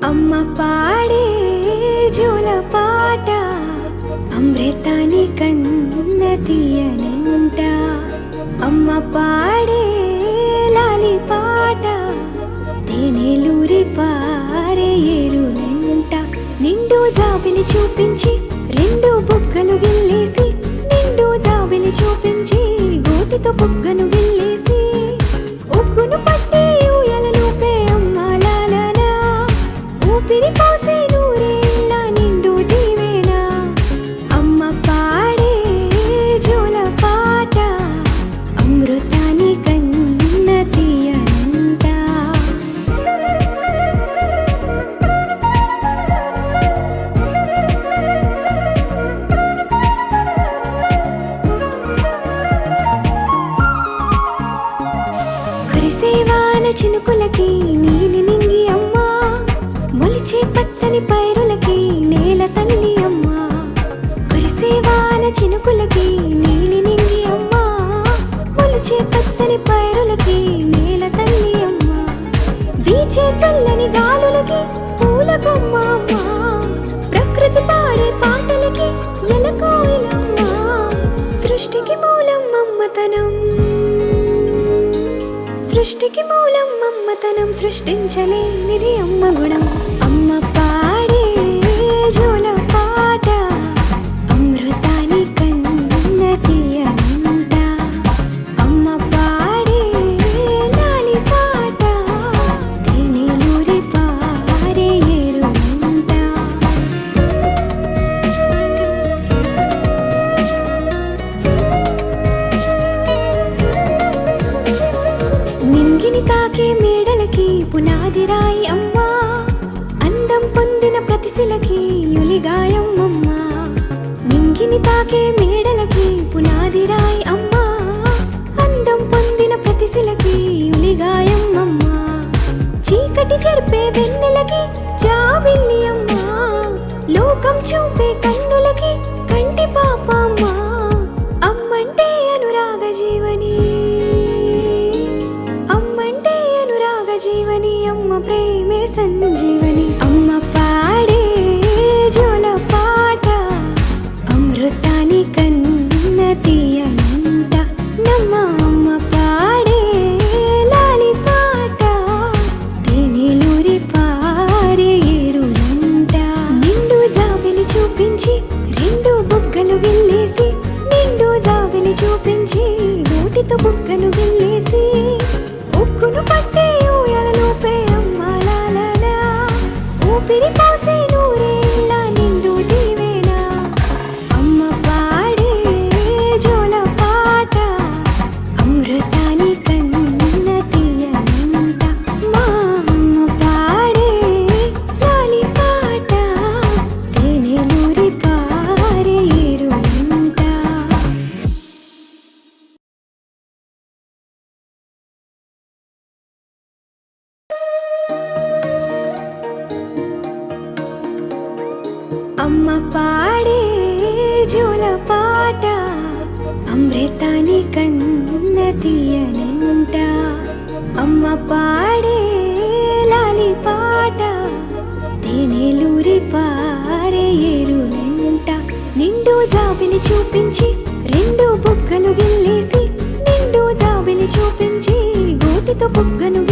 అమ్మ పాడే జోల పాట అమృతాని కన్న తీయనంట. అమ్మ పాడే లాలి పాట తేనెలూరి పారే ఏరులంట. నిండు జాబిలి చూపించి రెండు బుగ్గలు గిల్లేసి, నిండు జాబిలి చూపించి గోటితో బుగ్గను గిల్లేసి, ఉగ్గును పట్టి ఊయలనూపే అమ్మ లాలనా, ఊపిరి పోసే నూరేళ్ళ నిండు దీవెనా. అమ్మ పాడే జోల పాట అమృతాని కన్న తీయనంట. కురిసేవాన చినుకులకి నీలి నింగి అమ్మా, మొలిచే పచ్చని పైరులకి నేల తల్లి అమ్మా. కురిసేవాన చినుకులకి నీలి నింగి అమ్మా, మొలిచే పచ్చని పైరులకి నేల తల్లి అమ్మా. వీచే చల్లని గాలులకి పూల బొమ్మ అమ్మా, ప్రకృతి పాడే పాటలకి ఎలకోయిలమ్మా. సృష్టికి మూలం మమ్మతనం, సృష్టికి మూలం మమ్మతనం, సృష్టించలేనిది అమ్మ గుణం. అమ్మ పాడే జోల పాట అమృతాని కన్న తీయనంట. అమ్మ పాడే లాలి పాట తేనెలూరి పారే ఏరులంట. నింగిని తాకే మేడలకి పునాది రాయి అమ్మా, అందం పొందిన ప్రతిశిలకి యులిగాయం అమ్మా. నింగిని తాకే మేడలకి పునాది రాయి అమ్మా, అందం పొందిన ప్రతిశిలకి యులిగాయం అమ్మా. చీకటి చెరిపే వెన్నెలకి జాబిల్లి అమ్మా, లోకం చూపే కన్నులకి కంటి పాప అమ్మా. అమ్మంటే అనురాగ జీవని, అమ్మంటే అనురాగ జీవని, అమ్మ ప్రేమే సంజీవని. అమ్మ పాడే జోల పాట అమృతాని కన్న తీయనంట. నమ్మ అమ్మ పాడే లాలి పాట తేనెలూరి పారే ఏరులంట. నిండు జాబిలి చూపించి రెండు బుగ్గలు గిల్లేసి, నిండు జాబిలి చూపించి నోటితో బుగ్గను గిల్లేసి, ఉగ్గును పట్టి ఊయలనూపే అమ్మ లాలనా, ఊపిరి పోసే నూరేళ్ళ నిండు దీవెనా. అమ్మ పాడే జోల పాట అమృతాని కన్న తీయనంట. మా అమ్మ పాడే లాలి పాట తేనెలూరి పారే ఏరులంట. అమ్మ పాడే జోల పాట అమృతాని కన్న తీయనంట. అమ్మ పాడే లాలి పాట తేనెలూరి పారే ఏరులంట. నిండు జాబిలి చూపించి రెండు బుగ్గలు గిల్లేసి, నిండు జాబిలి చూపించి గోటితో బుగ్గను